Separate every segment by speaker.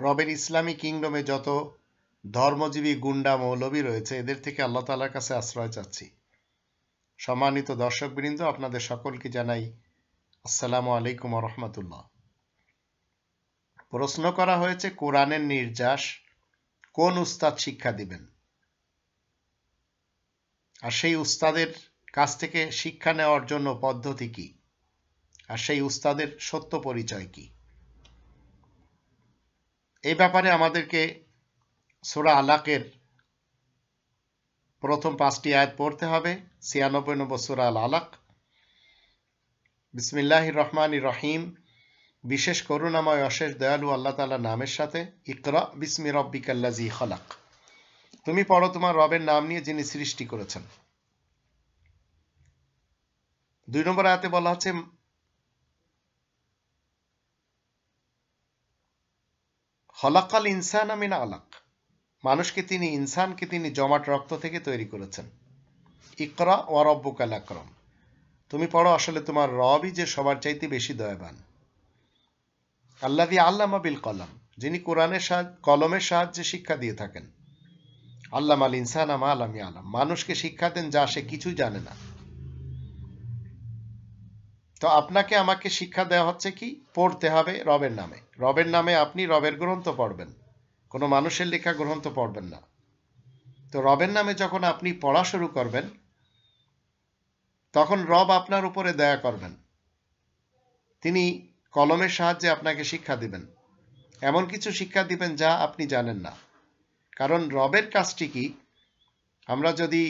Speaker 1: রবের ইসলামী কিংডমে যত ধর্মজীবী গুন্ডা মৌলবী রয়েছে এদের থেকে আল্লাহ তাআলার কাছে আশ্রয় চাচ্ছি। সম্মানিত দর্শকবৃন্দ, আপনাদের সকলকে জানাই আসসালামু আলাইকুম ওয়া রাহমাতুল্লাহ। প্রশ্ন করা হয়েছে কোরআনের নির্যাস কোন উস্তাদ শিক্ষা দিবেন, আর সেই উস্তাদের কাছ থেকে শিক্ষা নেওয়ার জন্য পদ্ধতি কি, আর সেই উস্তাদের সত্য পরিচয় কি। এই ব্যাপারে আমাদেরকে সূরা আলাকের প্রথম 5টি আয়াত পড়তে হবে। 96 নম্বর সূরা আল আলাক। বিসমিল্লাহির রহমানির রহিম। বিশেষ করুণাময় অশেষ দয়ালু আল্লাহ তাআলার নামের সাথে। ইকরা বিসমি রব্বিকাল্লাযী খলাক। তুমি পড়ো তোমার রবের নাম নিয়ে যিনি সৃষ্টি করেছেন। 2 নম্বর আয়াতে বলা হচ্ছে খলাকাল ইনসানা মিন আলাক। ইনসানকে তিনি জমাট রক্ত থেকে তৈরি করেছেন। ইকরা ওয়া রব্বুকাল আকরাম। তুমি পড়ো আসলে তোমার রবই যে সবার চাইতে বেশি দয়াবান। আল্লাযী আল্লামা বিল কলম। যিনি কলমের সাহায্যে শিক্ষা দিয়ে থাকেন। আল্লামাল ইনসানা মা লাম ইয়ালাম। মানুষকে শিক্ষা দেন যা সে কিছুই জানে না। তো আপনাকে আমাকে শিক্ষা দেওয়া হচ্ছে কি, পড়তে হবে রবের নামে। রবের নামে আপনি রবের গ্রন্থ পড়বেন, কোনো মানুষের লেখা গ্রন্থ পড়বেন না। তো রবের নামে যখন আপনি পড়া শুরু করবেন তখন রব আপনার উপরে দয়া করবেন। তিনি কলমের সাহায্যে আপনাকে শিক্ষা দিবেন, এমন কিছু শিক্ষা দিবেন যা আপনি জানেন না। কারণ রবের কাজটি কি, আমরা যদি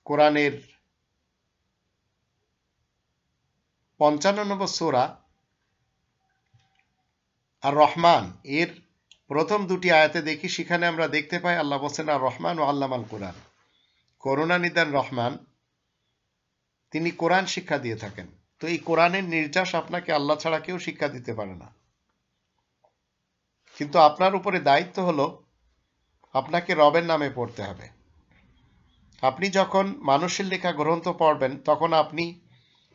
Speaker 1: কোরআনের 55 নম্বর সূরা আর রহমান এর প্রথম 2টি আয়াতে দেখি, সেখানে আমরা দেখতে পাই আল্লাহ বলেন আর রহমান ও আল্লামাল কোরআন। করুণানিধান রহমান, তিনি কোরআন শিক্ষা দিয়ে থাকেন। তো এই কোরআনের নির্যাস আপনাকে আল্লাহ ছাড়া কেউ শিক্ষা দিতে পারে না। কিন্তু আপনার উপরে দায়িত্ব হলো আপনাকে রবের নামে পড়তে হবে। আপনি যখন মানুষের লেখা গ্রন্থ পড়বেন তখন আপনি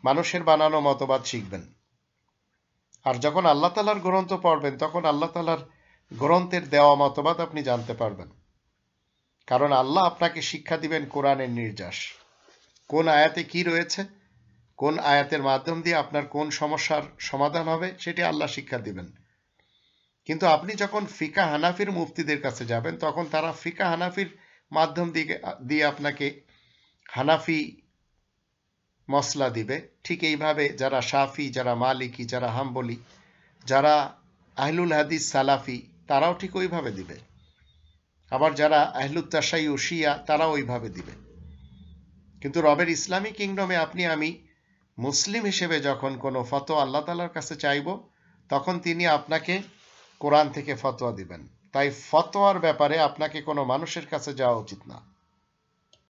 Speaker 1: মানুষের বানানো মতবাদ শিখবেন, আর যখন আল্লাহ তাআলার গ্রন্থ পড়বেন তখন আল্লাহ তাআলার গ্রন্থের দেওয়া মতবাদ আপনি জানতে পারবেন। কারণ আল্লাহ আপনাকে শিক্ষা দিবেন কোরআনের নির্যাস। কোন আয়াতে কি রয়েছে, কোন আয়াতের মাধ্যম দিয়ে আপনার কোন সমস্যার সমাধান হবে, সেটি আল্লাহ শিক্ষা দিবেন। কিন্তু আপনি যখন ফিকা হানাফির মুফতিদের কাছে যাবেন তখন তারা ফিকা হানাফির মাধ্যম দিয়ে আপনাকে হানাফি মসলা দিবে। ঠিক এইভাবে যারা শাফি, যারা মালিকি, যারা হাম্বলি, যারা আহলুল হাদিস সালাফি, তারাও ঠিক ওইভাবে দিবে। আবার যারা আহলুত তাশাইয়ু শিয়া, তারাও ওইভাবে দিবে। কিন্তু রবের ইসলামী কিংডমে আপনি আমি মুসলিম হিসেবে যখন কোনো ফতোয়া আল্লাহ তাআলার কাছে চাইব তখন তিনি আপনাকে কোরআন থেকে ফতোয়া দিবেন। তাই ফতোয়ার ব্যাপারে আপনাকে কোনো মানুষের কাছে যাওয়া উচিত না।